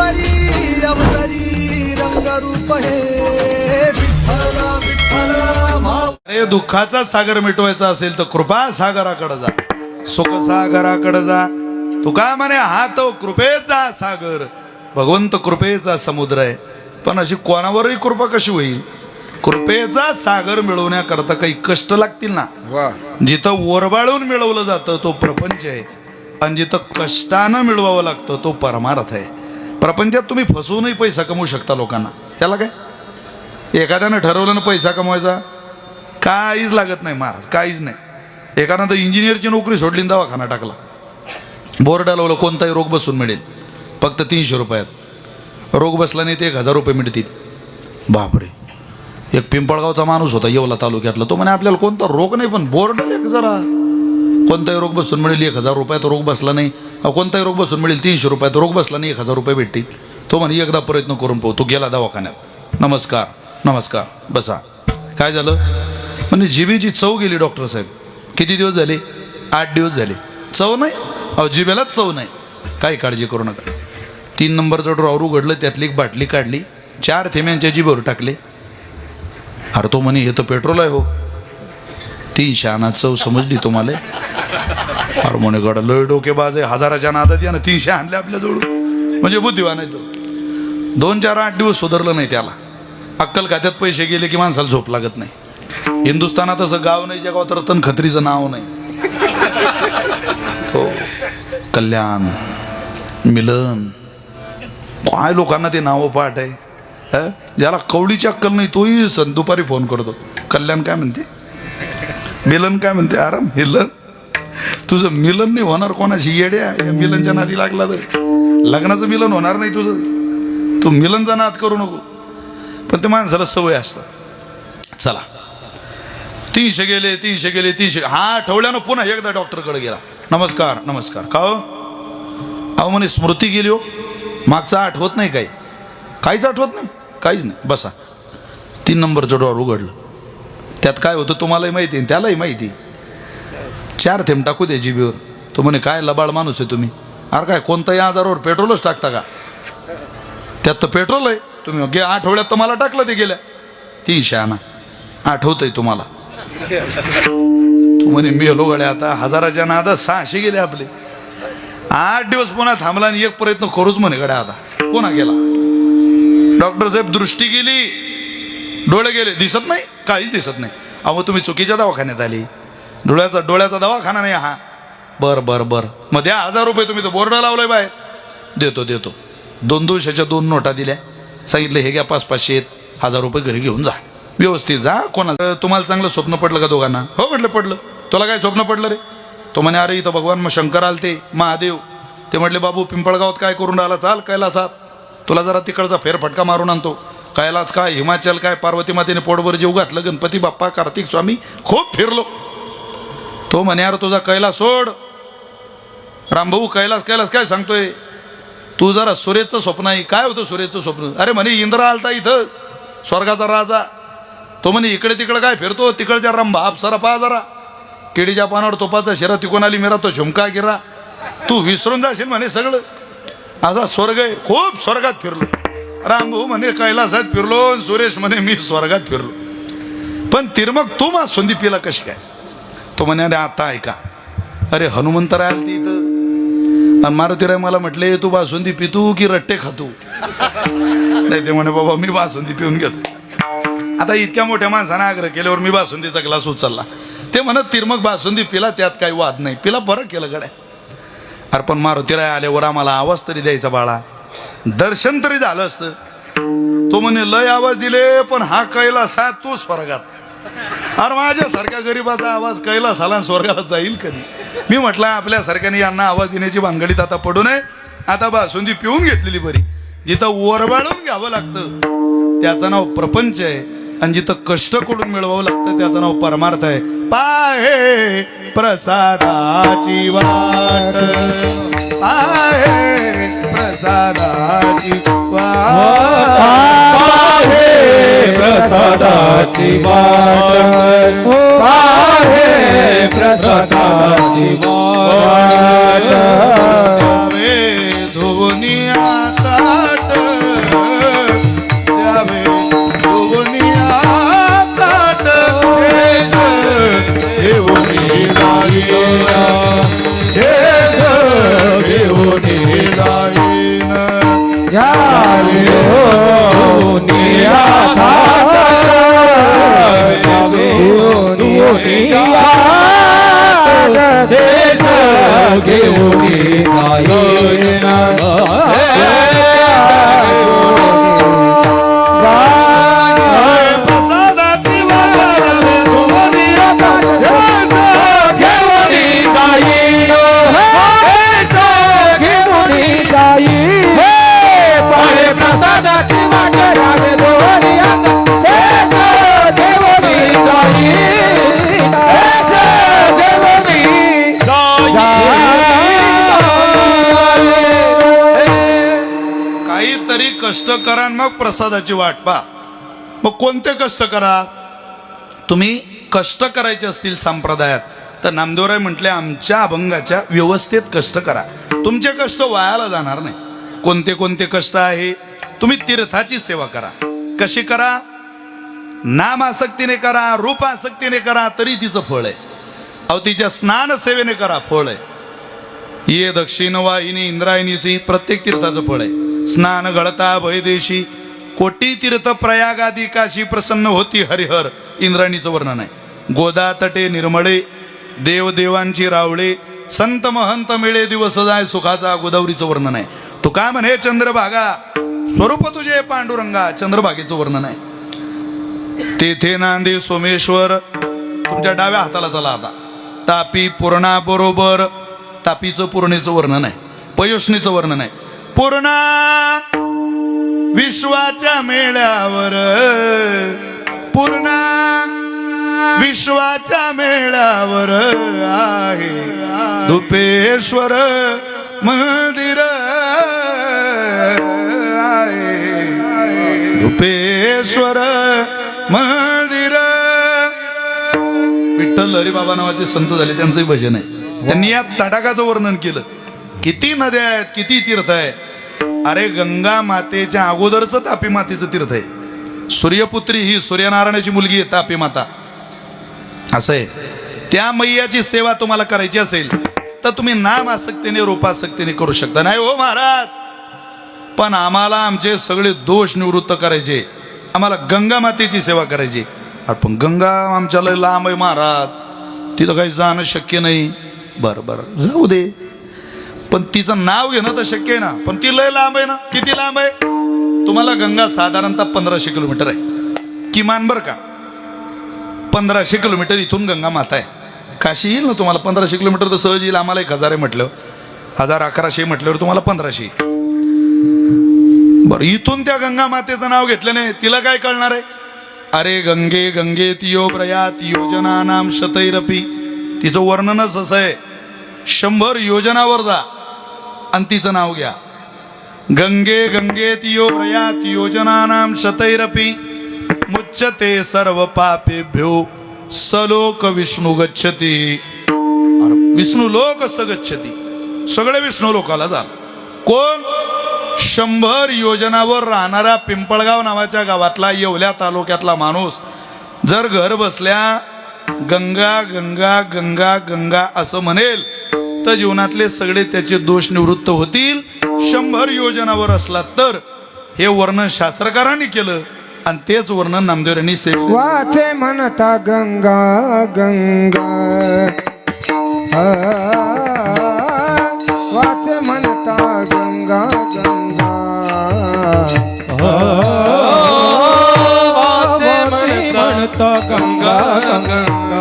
ईश्वरी अवतरी रंगरूप हे विठ्ठल विठ्ठल भाव. अरे दुःखाचा सागर मिटवायचा असेल तर कृपा सागराकडे जा, सुख सागराकडे जा. तुका म्हणे हा तो कृपेचा सागर, भगवंत कृपेचा समुद्र आहे. पण अशी कोणावरही कृपा कशी होईल? कृपेचा सागर मिळवण्याकरता काही कष्ट लागतील ना. जिथं ओरबाळून मिळवलं जातं तो प्रपंच आहे, आणि जिथं कष्टानं मिळवावं लागतं तो परमार्थ आहे. प्रपंचात तुम्ही फसवूनही पैसा कमवू शकता लोकांना, त्याला काय. एखाद्यानं ठरवलं ना पैसा कमवायचा, काहीच लागत नाही महाराज, काहीच नाही. एखादा तर इंजिनियरची नोकरी सोडली, दवाखाना टाकला, बोर्ड लावलं कोणताही रोग बसून मिळेल, फक्त 300 रुपयात. रोग बसला नाही ते 1000 रुपये मिळतील. बापरे. एक पिंपळगावचा माणूस होता येवला तालुक्यातला, तो म्हणे आपल्याला कोणता रोग नाही पण बोर्ड लेख जरा, कोणताही रोग बसून मिळेल 1000 रुपयात, रोग बसला नाही. कोणताही रोग बसून मिळेल 300 रुपयात, रोग बसला नाही 1000 रुपये भेटतील. तो म्हणे एकदा प्रयत्न करून पाहू. तो गेला दवाखान्यात, नमस्कार नमस्कार बसा. काय झालं म्हणजे जिभेची चव गेली डॉक्टर साहेब. किती दिवस झाले? 8 दिवस झाले. चव नाही, अहो जिभेलाच चव नाही. काही काळजी करू नका. 3 नंबरचं ड्रॉवर उघडलं, त्यातली एक बाटली काढली, 4 थेंब्यांच्या जिभेवर टाकले. अरे तो म्हणे हे तर पेट्रोल आहे हो. 300 आणा, चव समजली तुम्हाला? अरे म्हणे गडा लय डोकेबाज आहे, 1000च्या नादात यानं 300 आणले आपल्याजवळून, म्हणजे बुद्धिवान आहे तो. 2, 4, 8 दिवस सुधारलं नाही त्याला. अक्कल खात्यात पैसे गेले की माणसाला झोप लागत नाही. हिंदुस्थानात असं गाव नाही जगावत रतन खत्रीचं नाव नाही. हो, कल्याण, मिलन, काय लोकांना ते नावं पाठ आहे. ज्याला कवडीची अक्कल नाही तोही दुपारी फोन करतो, कल्याण काय म्हणते, मिलन काय म्हणते. आराम मिलन, तुझं मिलन नाही होणार कोणाशी येड्या. मिलनच्या नादी लागला तर लग्नाचं मिलन होणार नाही तुझं. तू मिलनचा नाद करू नको. पण ते माणसाला सवय असतं. चला 300 गेले 300 गेले 300. हा आठवड्यानं पुन्हा एकदा डॉक्टरकडे गेला. नमस्कार नमस्कार. का हो? अहो म्हणे स्मृती गेली हो, मागचं आठवत नाही. काही काहीच आठवत नाही, काहीच नाही. बसा. 3 नंबरचं ड्रॉवर उघडलं, त्यात काय होतं तुम्हालाही माहिती आहे त्यालाही माहिती. 4 थेंब टाकू दे जिभेवर. तो म्हणे काय लबाड माणूस आहे तुम्ही. अरे काय कोणताही आजारावर पेट्रोलच टाकता का? त्यात तर पेट्रोल आहे. तुम्ही आठवड्यात तुम्हाला टाकलं ते गेल्या. 300 आणा, आठवतंय तुम्हाला? तू म्हणे मी हलो गड्या आता 1000च्या नादात 600 गेले आपले. 8 दिवस पुन्हा थांबला आणि एक प्रयत्न करूच म्हणे गड्या आता. पुन्हा गेला. डॉक्टर साहेब दृष्टी गेली, डोळे गेले, दिसत नाही, काहीच दिसत नाही. अहो तुम्ही चुकीच्या दवाखान्यात आली. डोळ्याचा दवाखाना नाही हा. बर मग द्या 1000 रुपये. तुम्ही तर बोर्ड लावलाय बाहेर. देतो 200च्या 2 नोटा दिल्या. सांगितलं हे घ्या 500-500, 1000 रुपये घरी घेऊन जा, व्यवस्थित जा. कोणाला तुम्हाला चांगलं स्वप्न पडलं का दोघांना? हो म्हटलं पडलं. तुला काय स्वप्न पडलं रे? तो म्हणे अरे इथं भगवान मग शंकर आलते, महादेव. ते म्हटले बाबू पिंपळगावात काय करून राहिला, चाल कैलासात, तुला जरा तिकडचा फेरफटका मारून आणतो. कैलास काय, हिमाचल काय, पार्वती मातेने पोटभर जीव घातलं, गणपती बाप्पा, कार्तिक स्वामी, खूप फिरलो. तो म्हणे अरे तुझा कैलास सोड. रामभाऊ कैलास काय सांगतोय तू? जरा सुरेशचं स्वप्न आहे. काय होतं सुरेशचं स्वप्न? अरे म्हणे इंद्र आलता इथं, स्वर्गाचा राजा. तो म्हणे इकडे तिकडे काय फिरतो, तिकडच्या रंभा अप्सरा पहा जरा, केळीच्या पानावर तोपाचा शिरा तिकोन आली मेरा तो झुमका गिरा. तू विसरून जाशील म्हणे सगळं. असा स्वर्ग आहे, खूप स्वर्गात फिरलो. रामभाऊ म्हणे कैलासात फिरलो, सुरेश म्हणे मी स्वर्गात फिरलो. पण तिरमग तू मा सुंदी पिला कशी काय? तो म्हणे अरे आता ऐका, अरे हनुमंतराय आलती इथं आणि मारुतीराय मला म्हटले तू बासुंदी पितू की रट्टे खातू? नाही ते म्हणे बाबा मी बासुंदी पिऊन घेतो. आता इतक्या मोठ्या माणसाने आग्रह केल्यावर मी बासुंदीचा ग्लास उचलला. ते म्हणत तिरमग बासुंदी पिला, त्यात काही वाद नाही, पिला बरं केलं गड्या. अरे पण मारुतीराय आल्यावर आम्हाला आवाज तरी द्यायचा बाळा, दर्शन तरी झालं असतं. तो म्हणे लय आवाज दिले पण हा कैलास आहे, तू स्वर्गात. अरे माझ्यासारख्या गरीबाचा आवाज कैलासाला स्वर्गाला जाईल कधी? मी म्हटलं आपल्यासारख्याने यांना आवाज देण्याची भानगडीत आता पडू नये. आता बासुंदी पिऊन घेतलेली बरी. जिथं ओरबाळून घ्यावं लागतं त्याचं नाव प्रपंच आहे, आणि जिथं कष्ट करून मिळवावं लागतं त्याचं नाव परमार्थ आहे. पाहे प्रसादाची वाट, पाहे प्रसादाची वाट, पाहे प्रसादाची वाट, पाहे प्रसादाची वाट. दोनिया ताट द्यावे दोनिया ताट केश घेऊनी जाईन केश घेऊनी जाईन यावे दोनिया थाट यावे दोनिया शेष घेऊनी जाईन प्रसादाची वाटावे दोनिया ताट घेऊनी जाईन शेष घेऊनी जाईन प्रसादाची वाट रावे दोनिया शेष घेऊनी जाईन शेष घेऊनी काहीतरी कष्ट करा आणि मग प्रसादाची वाट पहा. मग कोणते कष्ट करा? तुम्ही कष्ट करायचे असतील संप्रदायात तर नामदेवराय म्हटले आमच्या अभंगाच्या व्यवस्थेत कष्ट करा. तुमचे कष्ट वायाला जाणार नाही. कोणते कोणते कष्ट आहे? तुम्ही तीर्थाची सेवा करा. कशी करा? नाम आसक्तीने करा, रूप आसक्तीने करा तरी तिचं फळ आहे. अहो तिच्या स्नान सेवेने करा, फळ आहे. ये दक्षिण वाहिनी इंद्रायणीसी प्रत्येक तीर्थाचं फळ आहे. स्नान घडता भयदेशी कोटी तीर्थ प्रयागादी काशी प्रसन्न होती हरिहर इंद्रायणीचं वर्णन आहे. गोदा तटे निर्मळे देवदेवांची रावळे संत महंत मिळे दिवस जाय सुखाचा गोदावरीचं वर्णन आहे. तू काय म्हणे चंद्रभागा स्वरूप तुझे पांडुरंगा चंद्रभागेचं वर्णन आहे. तेथे नांदे सोमेश्वर तुमच्या डाव्या हाताला चला आता. तापी पूर्णा बरोबर तापीचं पूर्णेचं वर्णन आहे. पयोष्णीचं वर्णन आहे. पूर्णा विश्वाच्या मेळ्यावर पूर्णा विश्वाच्या मेळ्यावर आहे धुपेश्वर मंदिर आहे धुपेश्वर मंदिर. विठ्ठल हरिबाबा नावाचे संत झाले त्यांचंही भजन आहे. त्यांनी या तडाखाचं वर्णन केलं. किती नद्या आहेत, किती तीर्थ आहे. अरे गंगा मातेच्या अगोदरच तापी मातेचं तीर्थ आहे. सूर्यपुत्री ही सूर्यनारायणाची मुलगी आहे तापी माता. असं आहे. त्या मैयाची सेवा तुम्हाला करायची असेल तर तुम्ही नाम आसक्तीने रूपासक्तीने करू शकता. नाही हो महाराज, पण आम्हाला आमचे सगळे दोष निवृत्त करायचे, आम्हाला गंगा मातेची सेवा करायची. पण गंगा आमच्या लय लांब आहे महाराज, तिथं काही जाणं शक्य नाही. बरं बरं जाऊ दे, पण तिचं नाव घेणं तर शक्य आहे ना. पण ती लय लांब आहे ना. किती लांब आहे? तुम्हाला गंगा साधारणतः 1500 किलोमीटर आहे किमान. बरं का, 1500 किलोमीटर इथून गंगा माता आहे. काशी येईल ना तुम्हाला 1500 किलोमीटर तर सहज येईल. आम्हाला 1000 आहे म्हटलं, 1100 म्हटल्यावर तुम्हाला 1500. बरं, इथून त्या गंगा मातेचं नाव घेतलं नाही, तिला काय कळणार आहे? अरे गंगे गंगे तियो प्रयात योजना नाम शतैरपी. तिचं वर्णनच असं आहे. 100 योजनावर जा आणि तिचं नाव घ्या. गंगे गंगे तियो प्रयात योजना नाम शतैरपी मुच्यते सर्व पापेभ्यो सलोक विष्णू गच्छती. विष्णू लोक स गच्छती. सगळे विष्णू लोकाला जा. कोण? 100 योजनावर राहणारा पिंपळगाव नावाच्या गावातला येवल्या तालुक्यातला माणूस जर घर बसल्या गंगा गंगा गंगा गंगा असं म्हणेल तर जीवनातले सगळे त्याचे दोष निवृत्त होतील. 100 योजनावर असला तर. हे वर्णन शास्त्रकारांनी केलं आणि तेच वर्णन नामदेव यांनी सेवलं. वाचे म्हणता गंगा गंगा वाचे म्हणता गंगा गंगा वाचे म्हणता गंगा गंगा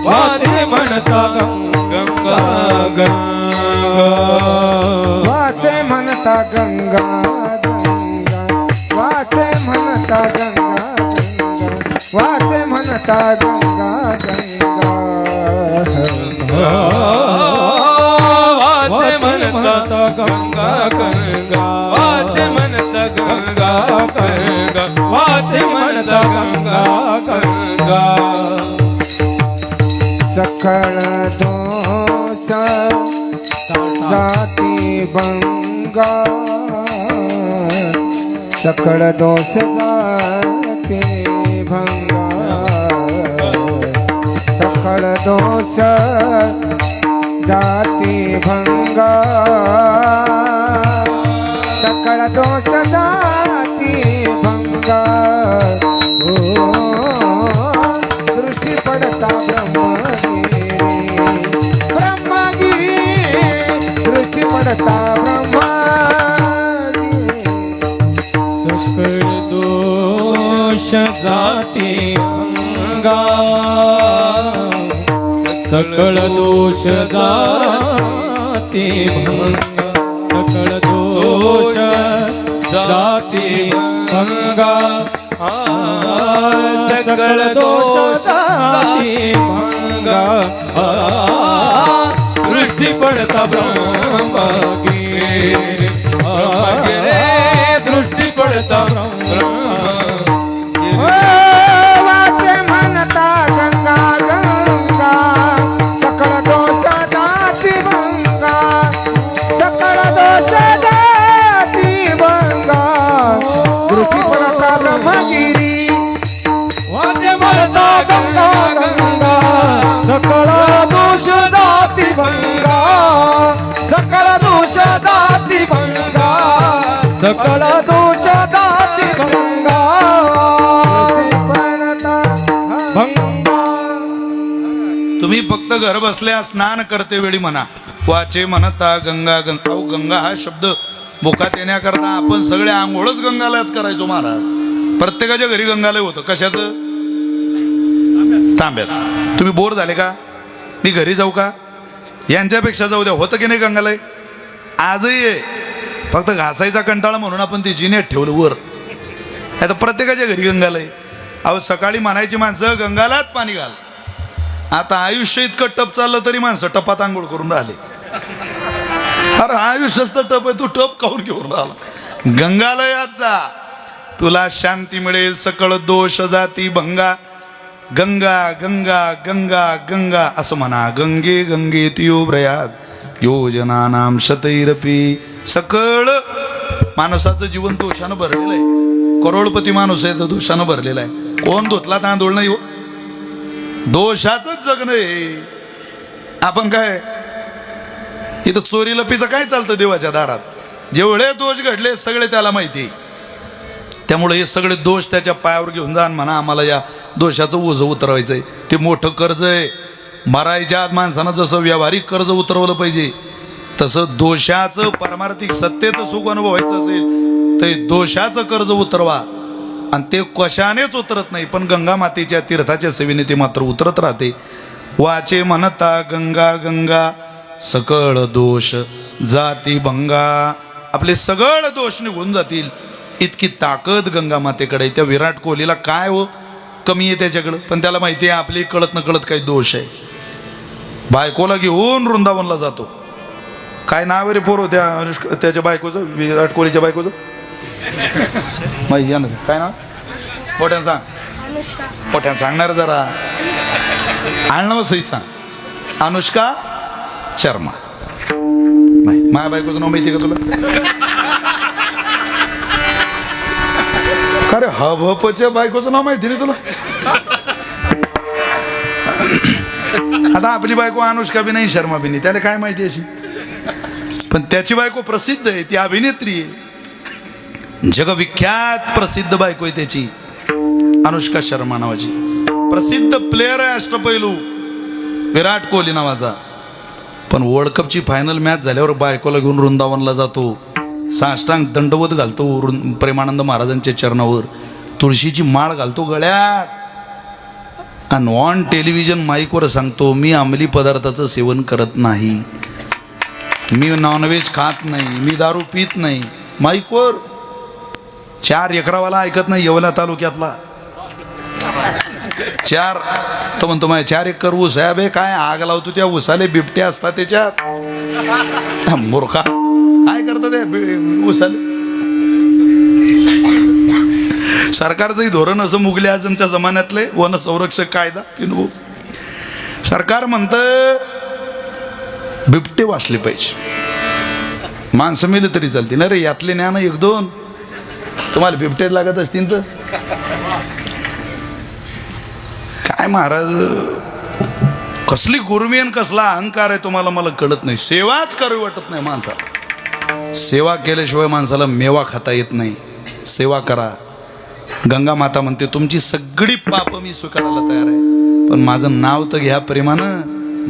वाचे म्हणता गंगा गंगा वाचे म्हणता गंगा गंगा वाचे म्हणता गंगा गंगा वाचे म्हणता गंगा गंगा वाचे म्हणता गंगा गंगा वाचे म्हणता गंगा गंगा वाचे म्हणता गंगा गंगा सकळ दोष जाती भंगा सकळ दोष जाती भंगा सकळ दोष जाती भंगा सकळ दोष जाती भंगा दृष्टी पडता ब्रह्मगिरी दृष्टी पडता ब्रह्मगिरी सकळ दोष जाती भंगा सकळ दोष जाती भंगा सकळ दोष जाती भंगा सकळ दोष जाती भंगा दृष्टी पडता ब्रह्मगिरी दृष्टी पडता वाचे म्हणता गंगा गंगा सकळ दोष जाती भंगा सकळ दोष जाती भंगा दृष्टी पडता ब्रह्मगिरी वाचे म्हणता गंगा गंगा सकळ दोष जाती भंगा सकळ दोष जाती भंगा सकळ दोष जाती भंगा भंगा तुम्ही फक्त घर बसल्या स्नान करते वेळी म्हणा वाचे म्हणता गंगा गंगा. अहो, गंगा हा शब्द मुखात येण्याकरता आपण सगळे आंघोळच गंगालयात करायचो महाराज. प्रत्येकाच्या घरी गंगालय होतं. कशाचं? तांब्याचं. तुम्ही बोर झाले का? मी घरी जाऊ का? यांच्यापेक्षा जाऊ द्या. होतं की नाही गंगालय? आजही आहे. फक्त घासायचा कंटाळा म्हणून आपण ते जिनेत ठेवलं वर. आता प्रत्येकाच्या घरी गंगालय. अहो, सकाळी म्हणायची माणसं गंगालात पाणी घाल. आता आयुष्य इतकं टप चाललं तरी माणसं टपात आंघोळ करून राहिले. अरे आयुष्यच तर टप आहे, तू टप काऊन घेऊन राहिला? गंगालयात जा, तुला शांती मिळेल. सकळ दोष जाती भंगा. गंगा गंगा गंगा गंगा असं म्हणा. गंगे गंगे तियोभ्रयात योजनानाम शतैरपी. सकळ माणसाचं जीवन दोषानं भरलेलं आहे. करोडपती माणूस आहे तर दोषानं भरलेला आहे. कोण धुतला तांदूळ नाही हो, दोषाचंच जगणं आहे. आपण काय इथं चोरी लपीचं काय चालतं देवाच्या दारात? जेवढे दोष घडले सगळे त्याला माहिती. त्यामुळे हे सगळे दोष त्याच्या पायावर घेऊन जा म्हणा आम्हाला या दोषाचं ओझं उतरवायचंय. ते मोठं कर्ज आहे. मरायच्या आत माणसानं जसं व्यावहारिक कर्ज उतरवलं पाहिजे तसं दोषाचं परमार्थिक सत्तेत सुख अनुभवायचं असेल तर दोषाचं कर्ज उतरवा. आणि ते कशानेच उतरत नाही, पण गंगा मातेच्या तीर्थाच्या सेवेने ते मात्र उतरत राहते. वाचे म्हणता गंगा गंगा सकळ दोष जाती भंगा. आपले सगळ दोष निघून जातील इतकी ताकद गंगा मातेकडे. त्या विराट कोहलीला काय हो कमी आहे त्याच्याकडं, पण त्याला माहिती आहे आपली कळत न कळत काही दोष आहे. बायकोला घेऊन वृंदावनला जातो. काय नाव रे पोरो त्याच्या बायकोचं, विराट कोहलीच्या बायकोचं? माहिती आहे ना काय नाव? मोठ्यानं सांग. मोठ्यानं सांगणार जरा. आणलं सही सांग. अनुष्का शर्मा. माझ्या बायकोचं नाव माहिती आहे का तुला? अरे हबच्या बायकोचं नाव माहिती नाही तुला? आता आपली बायको अनुष्का बी नाही शर्मा बी नाही, त्याला काय माहिती अशी? पण त्याची बायको प्रसिद्ध आहे, ती अभिनेत्री आहे. जगविख्यात प्रसिद्ध बायको आहे त्याची, अनुष्का शर्मा नावाची. प्रसिद्ध प्लेअर आहे अष्टपैलू विराट कोहली नावाचा. पण वर्ल्ड कपची फायनल मॅच झाल्यावर बायकोला घेऊन वृंदावनला जातो. साष्टांग दंडवत घालतो प्रेमानंद महाराजांच्या चरणावर. तुळशीची माळ घालतो गळ्यात. आणि ऑन टेलिव्हिजन माईकवर सांगतो मी अंमली पदार्थाचं सेवन करत नाही, मी नॉनव्हेज खात नाही, मी दारू पित नाही. माईकवर 4 एकरावाला ऐकत नाही येवला तालुक्यातला. 4 तो म्हणतो माझ्या 4 एकर ऊस आहे. बे काय आग लावतो त्या ऊसाले, बिबट्या असतात त्याच्यात. मूर्खा काय करतात त्या ऊसाले? सरकारचंही धोरण असं मुघले आजमच्या जमान्यातले वन संरक्षक कायदा पिनवू. सरकार म्हणतं बिबटे वाचले पाहिजे. माणसं मेले तरी चालते ना रे, यातले न्या ना एक दोन. तुम्हाला बिबटे लागत असतील तर काय महाराज, कसली गुरमी आणि कसला अहंकार आहे तुम्हाला मला कळत नाही. सेवाच करू वाटत नाही माणसाला. सेवा केल्याशिवाय माणसाला मेवा खाता येत नाही. सेवा करा. गंगा माता म्हणते तुमची सगळी पाप मी स्वीकारायला तयार आहे, पण माझं नाव तर घ्या प्रेमानं.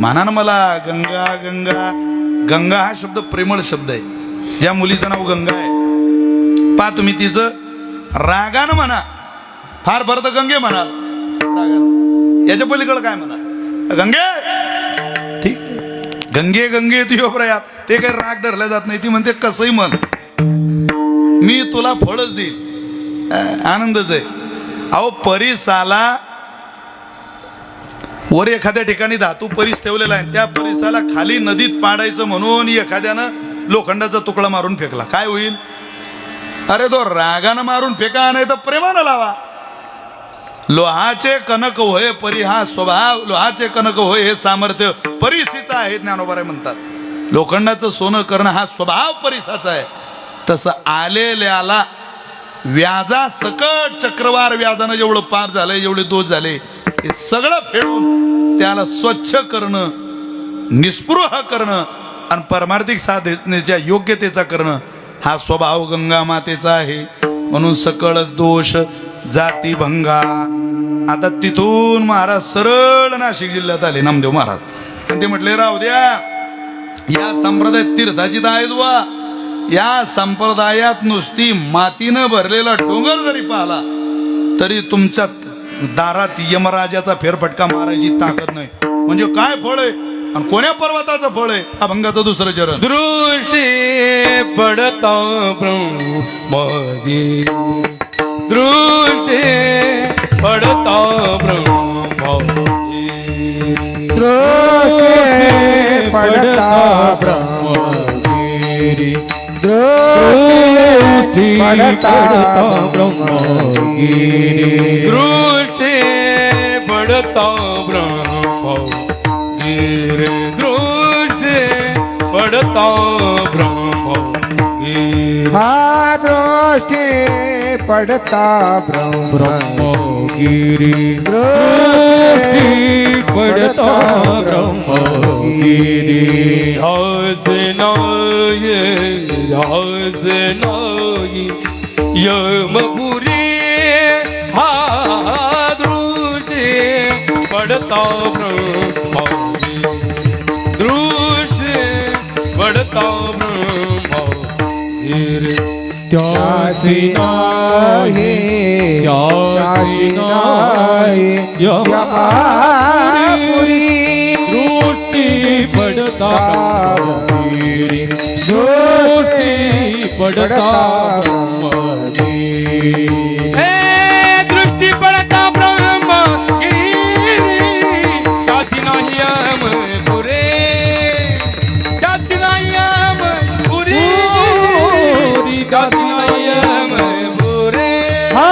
माना ना मला. गंगा गंगा गंगा हा शब्द प्रेमळ शब्द आहे. ज्या मुलीचं नाव गंगा आहे पा तुम्ही तिचं रागानं म्हणा, फार भरत गंगे म्हणाल रागानं, याच्या पलीकडे काय म्हणा गंगे, ठीक गंगे गंगे तुझ्या प्रयात, ते काही राग धरल्या जात नाही. ती म्हणते कसंही म्हण, मी तुला फळच देईल. आनंदच आहे. अहो परिसाला वर एखाद्या ठिकाणी धातू परिस ठेवलेला आहे, त्या परिसाला खाली नदीत पाडायचं म्हणून एखाद्यानं लोखंडाचा तुकडा मारून फेकला, काय होईल? अरे तो रागानं मारून फेका, नाही तर प्रेमानं लावा. लोहाचे कनक होय परी हा स्वभाव, लोहाचे कनक होय हे सामर्थ्य परिसीचं आहे, ज्ञानोबा म्हणतात. लोखंडाचं सोनं करणं हा स्वभाव परिसाचा आहे. तसं आलेल्याला व्याजा सकट चक्रवार व्याजानं जेवढं पाप झालंय, जेवढे दोष झाले, हे सगळं फेडून त्याला स्वच्छ करणं, निस्पृह करणं आणि परमार्थिक साधनेच्या योग्यतेचा करणं हा स्वभाव गंगा मातेचा आहे. म्हणून सकळच दोष जाती भंगा. आता तिथून महाराज सरळ नाशिक जिल्ह्यात आले, नामदेव महाराज. आणि ते म्हटले राहू द्या, या संप्रदायात तीर्थाची तर आहेच वा, या संप्रदायात नुसती मातीनं भरलेला डोंगर जरी पाहिला तरी तुमच्या दारात यमराजाचा फेरफटका मारायची ताकद नाही. म्हणजे काय फळ आहे आणि कोण्या पर्वताचं फळ आहे? अभंगाचं दुसरं चरण. दृष्टी पडता ब्रह्मगी, दृष्टी पडता ब्रह्मगी, दृष्टी पडता ब्रह्मगिरी, दृष्टी पडता ब्रह्मगिरी, दृष्टी पडता ब्रह्मगिरी, दृष्टी पडता ब्रह्मगिरी, हा दृष्टी पडता ब्रह्मगिरी, दृष्टी पडता ब्रह्मगिरी, ध्यास नाही ध्यास नाही यमपुरी, हा दृष्टी पडता ब्रह्मगिरी, दृष्टी पडता ब्रह्मगिरी, त्यासी नाही त्यासी नाही यमपुरी, दृष्टी पडता ब्रह्मगिरी, दृष्टी पडता ब्रह्मगिरी, हे दृष्टी पडता ब्रह्मगिरी, त्यासी नाही यमपुरी, त्यासी नाही यमपुरी, त्यासी नाही यमपुरी, हा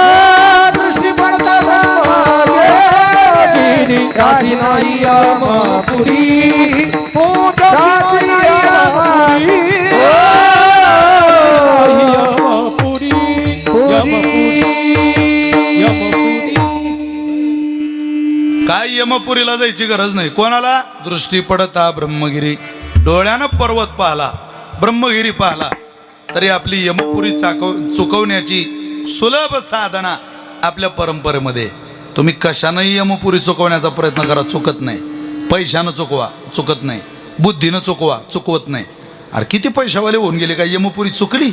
दृष्टी पडता ब्रह्मगिरी, त्यासी नाही यमपुरी, काय यमपुरीला जायची गरज नाही. कोणाला? दृष्टी पडता ब्रह्मगिरी. डोळ्यानं पर्वत पाहला, ब्रह्मगिरी पाहला तरी आपली यमपुरी चुकवण्याची सुलभ साधना आपल्या परंपरेमध्ये. तुम्ही कशानंही यमपुरी चुकवण्याचा प्रयत्न करा, चुकत नाही. पैशानं चुकवा, चुकत नाही. बुद्धीनं चुकवा, चुकवत नाही. अरे किती पैशावाले होऊन गेले, काय यमपुरी चुकली?